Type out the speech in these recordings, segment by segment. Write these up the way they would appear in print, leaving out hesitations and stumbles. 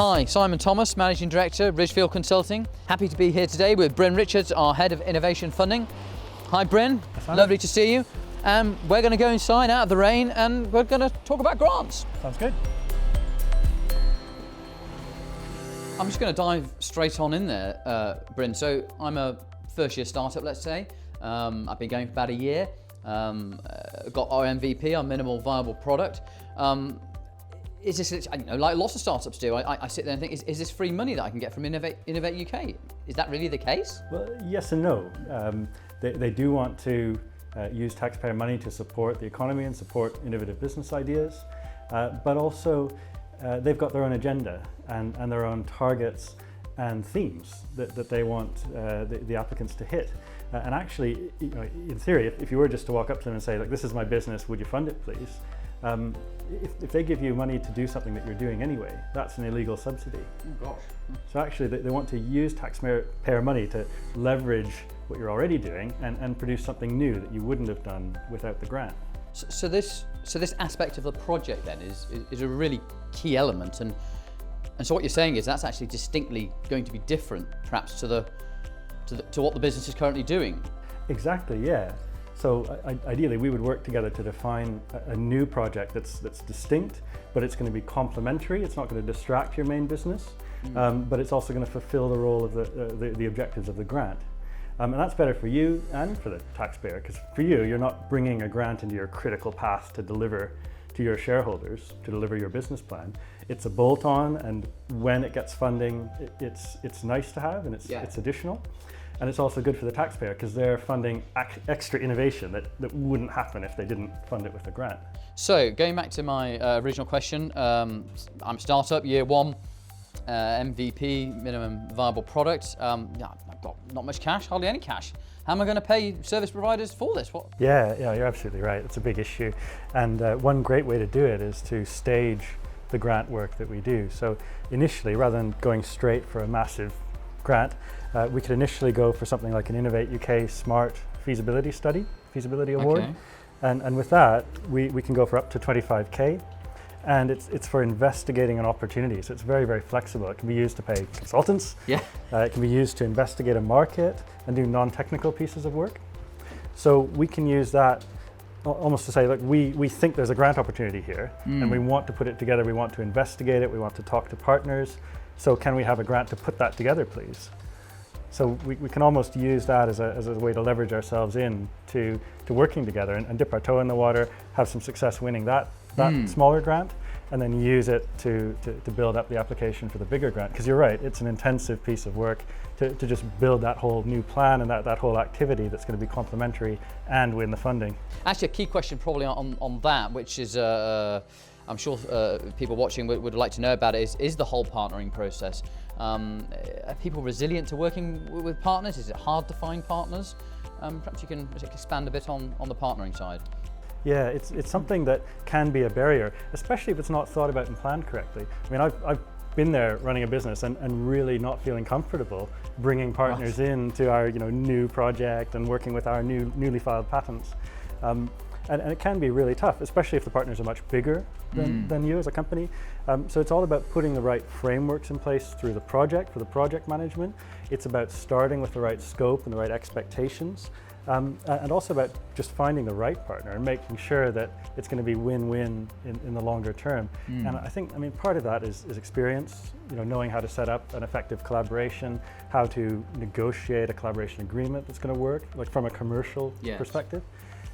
Hi, Simon Thomas, Managing Director, Ridgefield Consulting. Happy to be here today with Bryn Richards, our Head of Innovation Funding. Hi Bryn, lovely to see you. We're going to go inside out of the rain and we're going to talk about grants. Sounds good. I'm just going to dive straight on in there, Bryn. So I'm a first year startup, let's say. I've been going for about a year. Got our MVP, our minimal viable product. Is this, I know, like lots of startups do, I sit there and think, is this free money that I can get from Innovate UK? Is that really the case? Well, yes and no. They do want to use taxpayer money to support the economy and support innovative business ideas, but also they've got their own agenda and their own targets and themes that they want the applicants to hit. And actually, you know, in theory, if you were just to walk up to them and say, like, this is my business, would you fund it, please? If they give you money to do something that you're doing anyway, that's an illegal subsidy. Oh gosh. So actually they want to use taxpayer money to leverage what you're already doing and produce something new that you wouldn't have done without the grant. So this aspect of the project then is a really key element, and so what you're saying is that's actually distinctly going to be different perhaps to what the business is currently doing. Exactly, yeah. So ideally we would work together to define a new project that's distinct, but it's going to be complementary. It's not going to distract your main business, but it's also going to fulfill the role of the objectives of the grant. And that's better for you and for the taxpayer, because for you, you're not bringing a grant into your critical path to deliver to your shareholders, to deliver your business plan. It's a bolt-on, and when it gets funding, it's nice to have, and it's additional. And it's also good for the taxpayer because they're funding extra innovation that wouldn't happen if they didn't fund it with a grant. So going back to my original question, I'm a startup, year one, MVP, minimum viable product. I've got not much cash, hardly any cash. How am I going to pay service providers for this? What? Yeah, you're absolutely right. It's a big issue. And one great way to do it is to stage the grant work that we do. So initially, rather than going straight for a massive grant, we could initially go for something like an Innovate UK Smart Feasibility Award. Okay. And with that, we can go for up to 25K. And it's for investigating an opportunity. So it's very, very flexible. It can be used to pay consultants. Yeah. It can be used to investigate a market and do non-technical pieces of work. So we can use that almost to say, look, we think there's a grant opportunity here and we want to put it together. We want to investigate it. We want to talk to partners. So can we have a grant to put that together, please? So we can almost use that as a way to leverage ourselves in to working together and dip our toe in the water, have some success winning that smaller grant, and then use it to build up the application for the bigger grant. Because you're right, it's an intensive piece of work to just build that whole new plan and that whole activity that's going to be complementary and win the funding. Actually, a key question probably on that, which is I'm sure people watching would like to know about it, is the whole partnering process. Are people resilient to working with partners? Is it hard to find partners? Perhaps you can expand a bit on the partnering side. Yeah, it's something that can be a barrier, especially if it's not thought about and planned correctly. I mean, I've been there running a business and really not feeling comfortable bringing partners into our new project and working with our newly filed patents. And it can be really tough, especially if the partners are much bigger than you as a company. So it's all about putting the right frameworks in place through the project, for the project management. It's about starting with the right scope and the right expectations. And also about just finding the right partner and making sure that it's going to be win-win in the longer term. And I mean, part of that is experience, knowing how to set up an effective collaboration, how to negotiate a collaboration agreement that's going to work, like from a commercial perspective.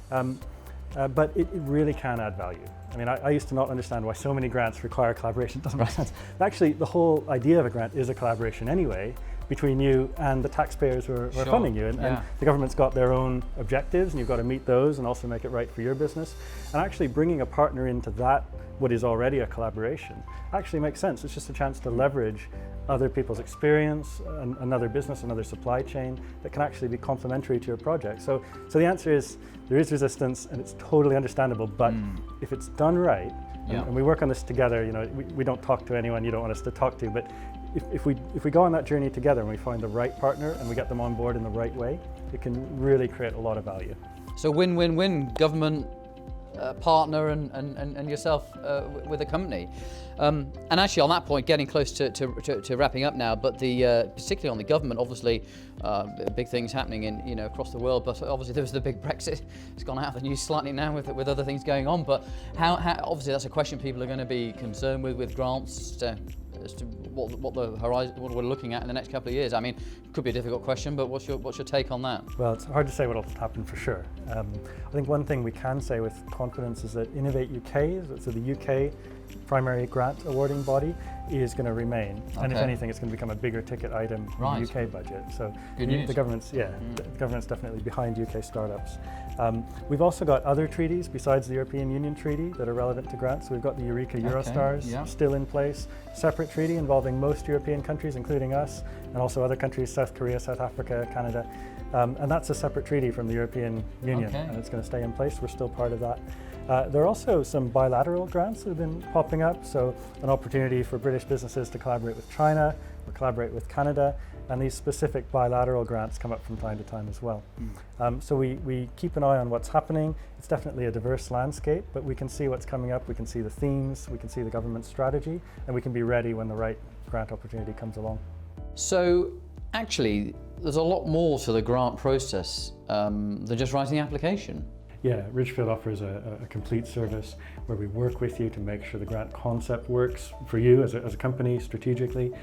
But it really can add value. I mean, I used to not understand why so many grants require collaboration. It doesn't make sense. But actually, the whole idea of a grant is a collaboration anyway between you and the taxpayers who are funding you. And the government's got their own objectives, and you've got to meet those and also make it right for your business. And actually bringing a partner into that, what is already a collaboration, actually makes sense. It's just a chance to leverage other people's experience, another business, another supply chain that can actually be complementary to your project. So the answer is, there is resistance, and it's totally understandable, but if it's done right, and we work on this together, we don't talk to anyone you don't want us to talk to, but if we go on that journey together and we find the right partner and we get them on board in the right way, it can really create a lot of value. So win-win-win, government, partner and yourself with the company. And actually, on that point, getting close to wrapping up now, but particularly on the government, obviously, big things happening in across the world. But obviously, there was the big Brexit. It's gone out of the news slightly now with other things going on. But how obviously that's a question people are going to be concerned with grants as to what the horizon, what we're looking at in the next couple of years. I mean, it could be a difficult question, but what's your take on that? Well, it's hard to say what will happen for sure. I think one thing we can say with confidence is that Innovate UK, so the UK primary grant awarding body, is going to remain. Okay. And if anything, it's going to become a bigger ticket item in the UK budget. So the government's, the government's definitely behind UK startups. We've also got other treaties besides the European Union treaty that are relevant to grants. So we've got the Eureka Eurostars still in place, separate treaty involving most European countries, including us, and also other countries, South Korea, South Africa, Canada. And that's a separate treaty from the European Union, and it's going to stay in place. We're still part of that. There are also some bilateral grants that have been popping up, so an opportunity for British businesses to collaborate with China or collaborate with Canada, and these specific bilateral grants come up from time to time as well. So we keep an eye on what's happening. It's definitely a diverse landscape, but we can see what's coming up, we can see the themes, we can see the government strategy, and we can be ready when the right grant opportunity comes along. So actually, there's a lot more to the grant process than just writing the application. Yeah, Ridgefield offers a complete service where we work with you to make sure the grant concept works for you as a company strategically,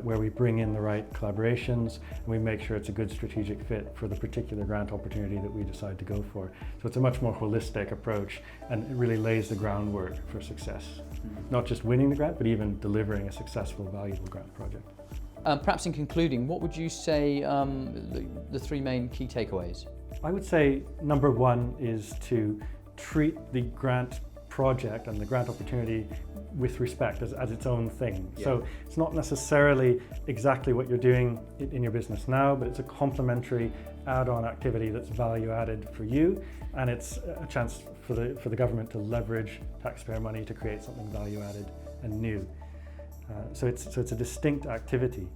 where we bring in the right collaborations, and we make sure it's a good strategic fit for the particular grant opportunity that we decide to go for. So it's a much more holistic approach, and it really lays the groundwork for success. Not just winning the grant, but even delivering a successful, valuable grant project. Perhaps in concluding, what would you say the three main key takeaways? I would say number one is to treat the grant project and the grant opportunity with respect as its own thing. So it's not necessarily exactly what you're doing in your business now, but it's a complementary add-on activity that's value added for you, and it's a chance for the government to leverage taxpayer money to create something value added and new. So it's a distinct activity.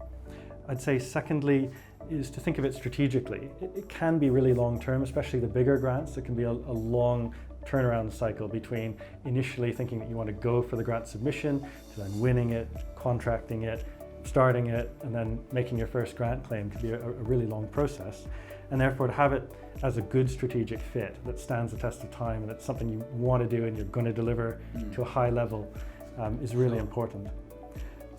I'd say secondly is to think of it strategically. It can be really long term, especially the bigger grants. There can be a long turnaround cycle between initially thinking that you want to go for the grant submission, to then winning it, contracting it, starting it, and then making your first grant claim could be a really long process. And therefore to have it as a good strategic fit that stands the test of time and it's something you want to do and you're going to deliver to a high level is really important.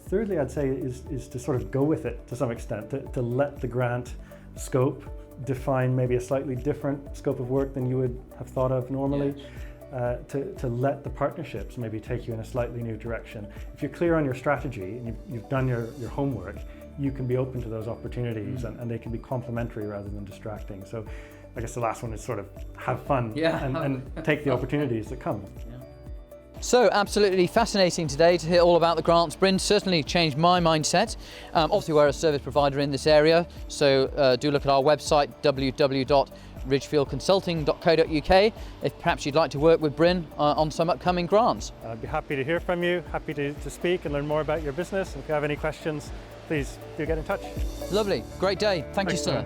Thirdly, I'd say is to sort of go with it to some extent, to let the grant scope define maybe a slightly different scope of work than you would have thought of normally, to let the partnerships maybe take you in a slightly new direction. If you're clear on your strategy and you've done your homework, you can be open to those opportunities and they can be complementary rather than distracting. So I guess the last one is sort of have fun and take the opportunities that come. So absolutely fascinating today to hear all about the grants. Bryn certainly changed my mindset. Obviously we're a service provider in this area, so do look at our website www.ridgefieldconsulting.co.uk if perhaps you'd like to work with Bryn on some upcoming grants. I'd be happy to hear from you, happy to speak and learn more about your business. If you have any questions, please do get in touch. Lovely, great day. Thank you, sir.